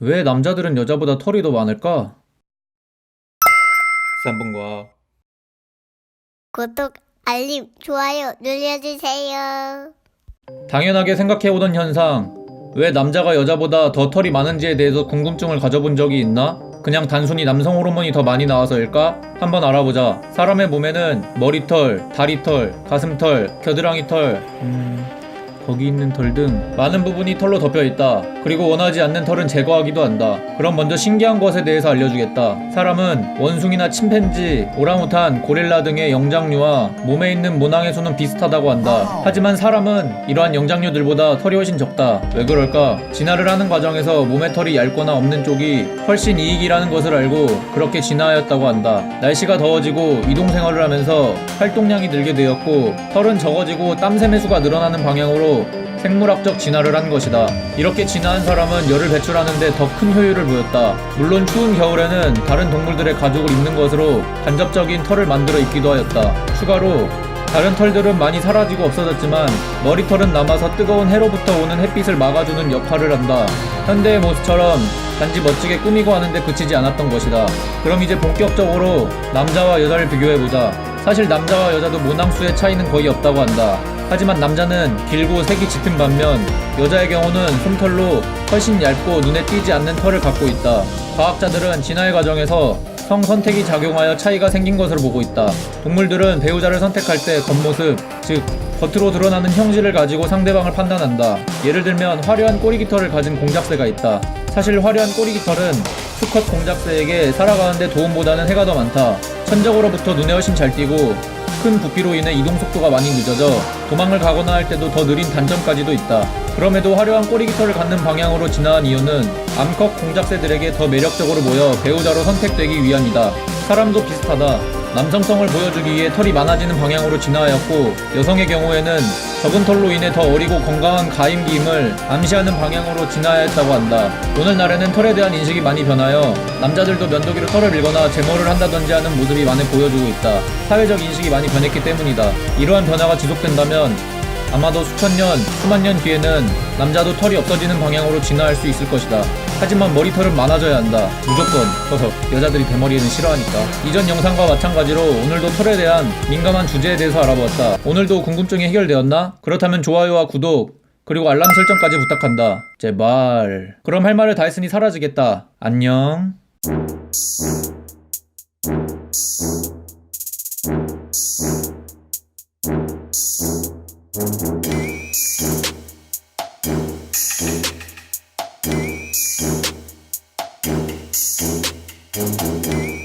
왜 남자들은 여자보다 털이 더 많을까? 3분과 구독, 알림, 좋아요 눌러주세요. 당연하게 생각해오던 현상. 왜 남자가 여자보다 더 털이 많은지에 대해서 궁금증을 가져본 적이 있나? 그냥 단순히 남성 호르몬이 더 많이 나와서일까? 한번 알아보자. 사람의 몸에는 머리털, 다리털, 가슴털, 겨드랑이 털, 거기 있는 털 등 많은 부분이 털로 덮여 있다. 그리고 원하지 않는 털은 제거하기도 한다. 그럼 먼저 신기한 것에 대해서 알려주겠다. 사람은 원숭이나 침팬지, 오랑우탄, 고릴라 등의 영장류와 몸에 있는 모낭의 수는 비슷하다고 한다. 하지만 사람은 이러한 영장류들보다 털이 훨씬 적다. 왜 그럴까? 진화를 하는 과정에서 몸에 털이 얇거나 없는 쪽이 훨씬 이익이라는 것을 알고 그렇게 진화하였다고 한다. 날씨가 더워지고 이동생활을 하면서 활동량이 늘게 되었고 털은 적어지고 땀샘의 수가 늘어나는 방향으로 생물학적 진화를 한 것이다. 이렇게 진화한 사람은 열을 배출하는데 더 큰 효율을 보였다. 물론 추운 겨울에는 다른 동물들의 가죽을 입는 것으로 간접적인 털을 만들어 입기도 하였다. 추가로 다른 털들은 많이 사라지고 없어졌지만 머리털은 남아서 뜨거운 해로부터 오는 햇빛을 막아주는 역할을 한다. 현대의 모습처럼 단지 멋지게 꾸미고 하는데 그치지 않았던 것이다. 그럼 이제 본격적으로 남자와 여자를 비교해보자. 사실 남자와 여자도 모낭수의 차이는 거의 없다고 한다. 하지만 남자는 길고 색이 짙은 반면 여자의 경우는 솜털로 훨씬 얇고 눈에 띄지 않는 털을 갖고 있다. 과학자들은 진화의 과정에서 성 선택이 작용하여 차이가 생긴 것으로 보고 있다. 동물들은 배우자를 선택할 때 겉모습, 즉 겉으로 드러나는 형질을 가지고 상대방을 판단한다. 예를 들면 화려한 꼬리깃털을 가진 공작새가 있다. 사실 화려한 꼬리깃털은 수컷 공작새에게 살아가는데 도움보다는 해가 더 많다. 천적으로부터 눈에 훨씬 잘 띄고 큰 부피로 인해 이동 속도가 많이 늦어져 도망을 가거나 할 때도 더 느린 단점까지도 있다. 그럼에도 화려한 꼬리깃털을 갖는 방향으로 진화한 이유는 암컷 공작새들에게 더 매력적으로 보여 배우자로 선택되기 위함이다. 사람도 비슷하다. 남성성을 보여주기 위해 털이 많아지는 방향으로 진화하였고 여성의 경우에는 적은 털로 인해 더 어리고 건강한 가임기임을 암시하는 방향으로 진화하였다고 한다. 오늘날에는 털에 대한 인식이 많이 변하여 남자들도 면도기로 털을 밀거나 제모를 한다든지 하는 모습이 많이 보여주고 있다. 사회적 인식이 많이 변했기 때문이다. 이러한 변화가 지속된다면 아마도 수천 년, 수만 년 뒤에는 남자도 털이 없어지는 방향으로 진화할 수 있을 것이다. 하지만 머리털은 많아져야 한다. 무조건. 여자들이 대머리는 싫어하니까. 이전 영상과 마찬가지로 오늘도 털에 대한 민감한 주제에 대해서 알아보았다. 오늘도 궁금증이 해결되었나? 그렇다면 좋아요와 구독, 그리고 알람 설정까지 부탁한다. 제발. 그럼 할 말을 다 했으니 사라지겠다. 안녕. Thank you.